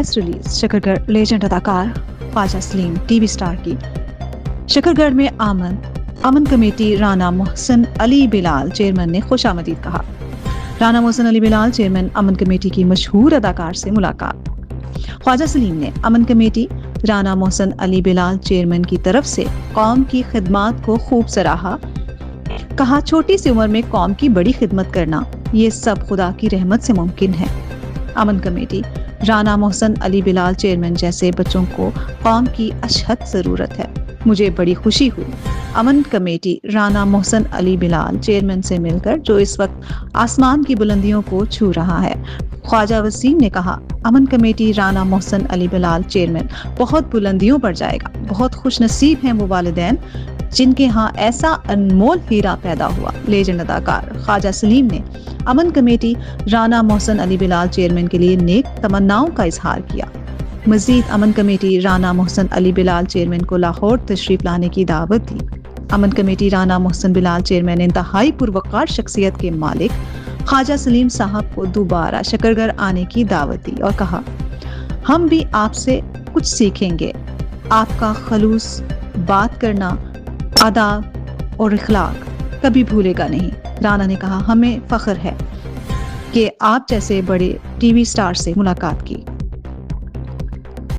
Press release Shakargarh legend अदाकार Khwaja Salim TV star की। शकरगढ़ में अमन कमेटी राना मोहसिन अली बिलाल चेयरमैन ने खुशामदीद कहा। राना मोहसिन अली बिलाल चेयरमैन अमन कमेटी की मशहूर अदाकार से मुलाकात। ख्वाजा सलीम ने अमन कमेटी राना मोहसिन अली बिलाल चेयरमैन की तरफ से कौम की खिदमत को खूब सराहा। कहा, छोटी सी उम्र में कौम की बड़ी खिदमत करना ये सब खुदा की रहमत से मुमकिन है। अमन कमेटी राना मोहसिन अली बिलाल चेयरमैन जैसे बच्चों को कौम की अशहद ज़रूरत है। मुझे बड़ी खुशी हुई अमन कमेटी राना मोहसिन अली बिलाल चेयरमैन से मिलकर, जो इस वक्त आसमान की बुलंदियों को छू रहा है। ख्वाजा वसीम ने कहा, अमन कमेटी राना मोहसिन अली बिलाल चेयरमैन बहुत बुलंदियों पर जाएगा। बहुत खुश नसीब हैं वो वालिदैन जिनके यहाँ ऐसा अनमोल हीरा पैदा हुआ। लेजेंड अदाकार ख्वाजा सलीम ने अमन कमेटी राना मोहसिन अली बिलाल चेयरमैन के लिए नेक तमन्नाओं का इजहार किया। मजीद अमन कमेटी राना मोहसिन अली बिलाल चेयरमैन को लाहौर तशरीफ लाने की दावत दी। अमन कमेटी राना मोहसिन बिलाल चेयरमैन इंतहाई पुरवकार शख्सियत के मालिक ख्वाजा सलीम साहब को दोबारा शकरगढ़ आने की दावत दी और कहा, हम भी आपसे कुछ सीखेंगे। आपका खलूस बात करना, आदाब और इखलाक कभी भूलेगा नहीं। राना ने कहा, हमें फख्र है कि आप जैसे बड़े टीवी स्टार से मुलाकात की।